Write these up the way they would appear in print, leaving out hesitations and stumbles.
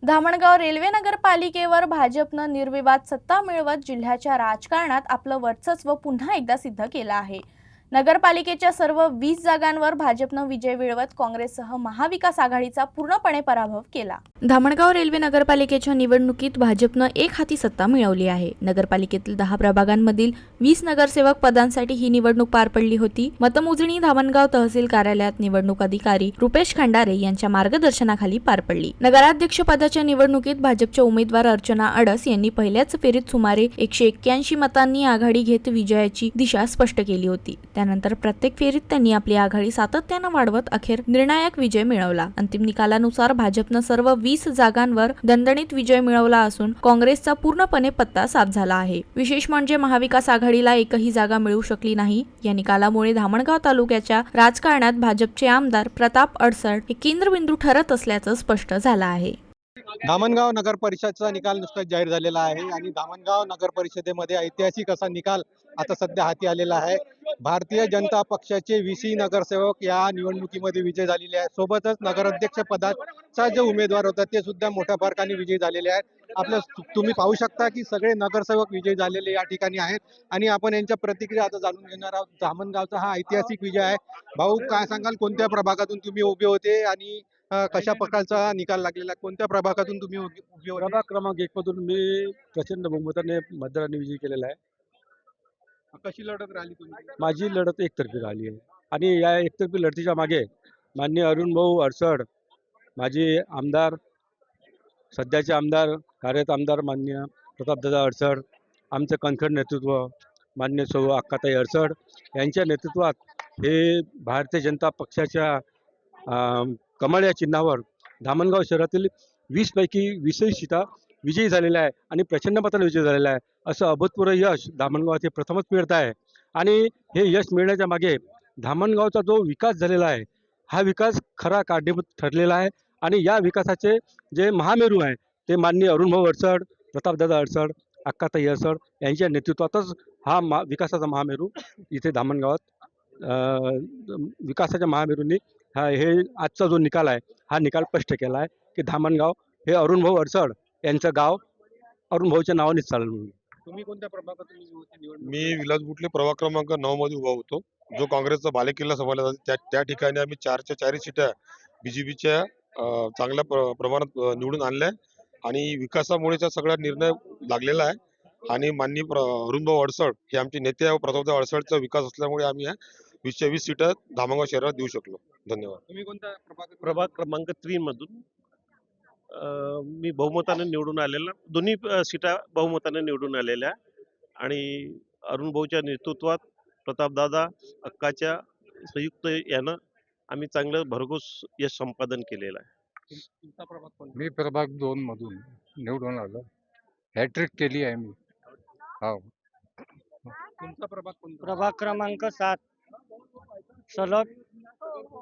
Dhamangaon railway नगरपालिकेवर भाजपनं निर्विवाद सत्ता मिळवत जिल्ह्याच्या राजकारणात आपलं वर्चस्व पुन्हा एकदा सिद्ध केलं आहे। नगरपालिकेच्या सर्व 20 जागांवर भाजपनं विजय मिळवत काँग्रेससह महाविकास आघाडीचा पूर्णपणे पराभव केला। धामणगाव रेल्वे नगरपालिकेच्या निवडणुकीत भाजपनं एक हाती सत्ता मिळवली आहे। नगरपालिकेतील 10 प्रभागांमधील 20 नगरसेवक पदांसाठी ही निवडणूक पार पडली होती। मतमोजणी धामणगाव तहसील कार्यालयात निवडणूक अधिकारी रुपेश खंडारे यांच्या मार्गदर्शनाखाली पार पडली। नगराध्यक्ष पदाच्या निवडणुकीत भाजपच्या उमेदवार अर्चना अडस यांनी पहिल्याच फेरीत सुमारे 181 मतांनी आघाडी घेत विजयाची दिशा स्पष्ट केली होती। त्यानंतर प्रत्येक फेरीत त्यांनी आपली आघाडी सातत्याने वाढवत अखेर निर्णायक विजय मिळवला। अंतिम निकालानुसार भाजपनं सर्व 20 जागांवर दणदणीत विजय मिळवला असून काँग्रेसचा पूर्णपणे पत्ता साफ झाला आहे। विशेष म्हणजे महाविकास आघाडीला एकही जागा मिळू शकली नाही। या निकालामुळे धामणगाव तालुक्याच्या राजकारणात भाजपचे आमदार प्रताप अडसड हे केंद्रबिंदू ठरत असल्याचं स्पष्ट झालं आहे। धामणगाव नगर परिषदचा निकाल नुकताच जाहीर झालेला आहे आणि धामणगाव नगर परिषदेमध्ये ऐतिहासिक असा निकाल आता सध्या हाती आलेला आहे। भारतीय जनता पक्षाचे 20 नगरसेवक या निवडणुकीमध्ये विजय झालेले आहेत। सोबतच नगराध्यक्ष पदाचा जे उमेदवार होता ते सुद्धा मोठ्या फरकाने विजयी झालेले आहेत। आपल्या तुम्ही पाहू शकता की सगळे नगरसेवक विजयी झालेले या ठिकाणी आहेत आणि आपण यांच्या प्रतिक्रिया आता जाणून घेणार आहोत। धामणगावचा हा ऐतिहासिक विजय आहे। भाऊ, काय सांगाल, कोणत्या प्रभागातून तुम्ही उभे होते आणि कशा प्रकारचा निकाल लागलेला, कोणत्या प्रभागातून तुम्ही उभे होते? प्रभाग क्रमांक 1 मधून मी प्रचंड बहुमताने मतदारांनी विजय केलेला आहे। कशी लढत राहिली तुमची? माझी लढत एकतर्फी राहिली आहे आणि या एकतर्फी लढतीच्या मागे माननीय अरुण भाऊ अडसड, माजी आमदार, सध्याचे आमदार, कार्यरत आमदार माननीय प्रतापदादा अडसड, आमचं कणखर नेतृत्व माननीय सौ अक्काताई अडसड यांच्या नेतृत्वात हे भारतीय जनता पक्षाच्या कमळ या चिन्हावर धामणगाव शहरातील 20 पैकी 20 सीटा विजयी झालेल्या आहे आणि प्रचंड मताने विजय झालेला आहे। असं अभूतपूर्व यश धामणगावात हे प्रथमच मिळत आहे आणि हे यश मिळण्याच्या मागे धामणगावचा जो विकास झालेला आहे हा विकास खरा कारणीभूत ठरलेला आहे आणि या विकासाचे जे महामेरू आहे ते माननीय अरुण भाऊ अडसड, प्रतापदादा अडसड, अक्काताई अडसड यांच्या नेतृत्वातच हा विकासाचा महामेरू इथे धामणगावात विकासाच्या महामेरूंनी हे आजचा जो निकाल आहे हा निकाल स्पष्ट केला आहे की धामणगाव हे अरुण भाऊ अडसड यांचं गाव अरुण भाऊच्या नावानेच चालेल म्हणून। तुम्ही कोणत्या प्रभागातून निवडणूक? मी विलास बुटले प्रभाग क्रमांक 9 मध्ये उभा होतो, जो काँग्रेसचा बालेकिल्ला समजला जातो। त्या ठिकाणी आम्ही 4च्या 4 सीटा बीजेपीच्या चांगल्या प्रमाणात निवडून आणल्या आणि विकासामुळेचा सगळा निर्णय लागलेला आहे आणि माननीय अरुणभाऊ अडसड हे आमचे नेते आहे। प्रतापदादा अडसडचा विकास असल्यामुळे आम्ही या 20च्या 20 सीटा धामणगाव शहरात देऊ शकलो। धन्यवाद। तुम्ही कोणत्या प्रभाग क्रमांक 3 मधून मी बहुमताने निवडून आलेला, दोन्ही सीटा बहुमताने निवडून आलेल्या आणि अरुण भाऊच्या नेतृत्वात प्रतापदादा अक्काच्या संयुक्त यानं आम्ही चांगलं भरघोस यश संपादन केलेलं आहे। तुमचा प्रभाग कोणता? मी प्रभाग 2 मधून निवडून आलो, हॅट्रिक केली आहे मी। हो, तुमचा प्रभाग कोणता? प्रभाग क्रमांक 7 सलग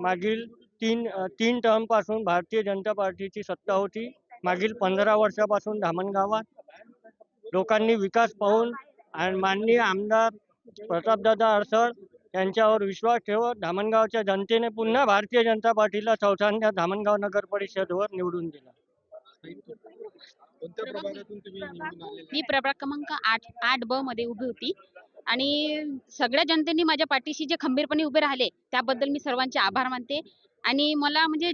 मागील तीन टर्म पासून भारतीय जनता पार्टीची सत्ता होती। मागील 15 वर्षापासून धामणगावात लोकांनी विकास पाहून आणि माननीय आमदार प्रतापदादा अडसड यांच्यावर विश्वास ठेवत धामणगावच्या जनतेने पुन्हा भारतीय जनता पार्टीला चौथ्यांदा धामणगाव नगर परिषदेवर निवडून दिला। कोणत्या प्रभागातून तुम्ही निवडून आलेले? मी प्रभाग क्रमांक 8 ब मध्ये उभी होती आणि सगळ्या जनतेने माझ्या पाठीशी जे खंबीरपणे उभे राहिले त्याबद्दल मी सर्वांचे आभार मानते। आणि मला म्हणजे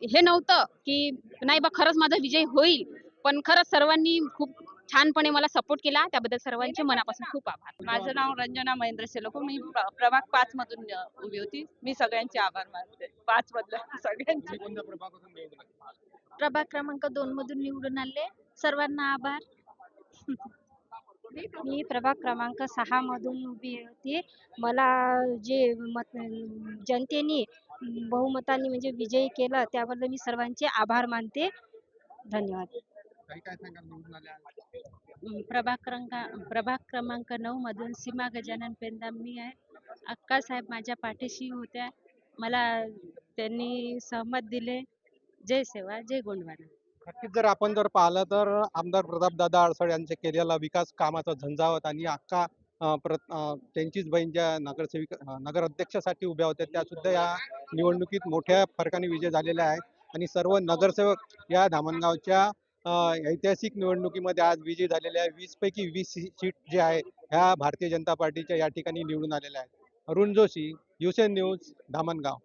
हे नव्हतं की नाही बा खरंच माझा विजय होईल, पण खरंच सर्वांनी खूप छानपणे मला सपोर्ट केला, त्याबद्दल सर्वांचे मनापासून खूप आभार। माझं नाव रंजना महेंद्र सेलोको, मी प्रभाग 5 मधून उभी होती। मी सगळ्यांचे आभार मानते, 5 मधल्या सगळ्यांचे। कोणत्या प्रभागातून निवडून आले? प्रभाग क्रमांक 2 मधून निवडून आले, सर्वांना आभार। मी प्रभाग क्रमांक 6 मधून उभी होती। मला जे जनतेने बहुमताने म्हणजे विजयी केलं त्याबद्दल मी सर्वांचे आभार मानते। धन्यवाद। काय सांगाल निवडून आले? प्रभाग क्रमांक 9 मधून सीमा गजानन पेंदाम मी आहे। अक्का साहेब माझ्या पाठीशी होत्या, मला त्यांनी सहमत दिले। जय सेवा जय गोंडवाना। नक्कीच जर आपण पाहिलं तर आमदार प्रतापदादा अडसड यांचे केलेला विकास कामाचा झंझावत आणि अक्का त्यांचीच बहीण ज्या नगराध्यक्षासाठी उभ्या होत्या त्या सुद्धा या निवडणुकीत मोठ्या फरकाने विजय झालेल्या आहेत आणि सर्व नगरसेवक या धामणगावच्या ऐतिहासिक निवडणुकीमध्ये आज विजयी झालेल्या 20 पैकी 20 सीट जे आहे ह्या भारतीय जनता पार्टीच्या या ठिकाणी निवडून आलेल्या आहेत. अरुण जोशी, युसेन न्यूज, धामणगाव.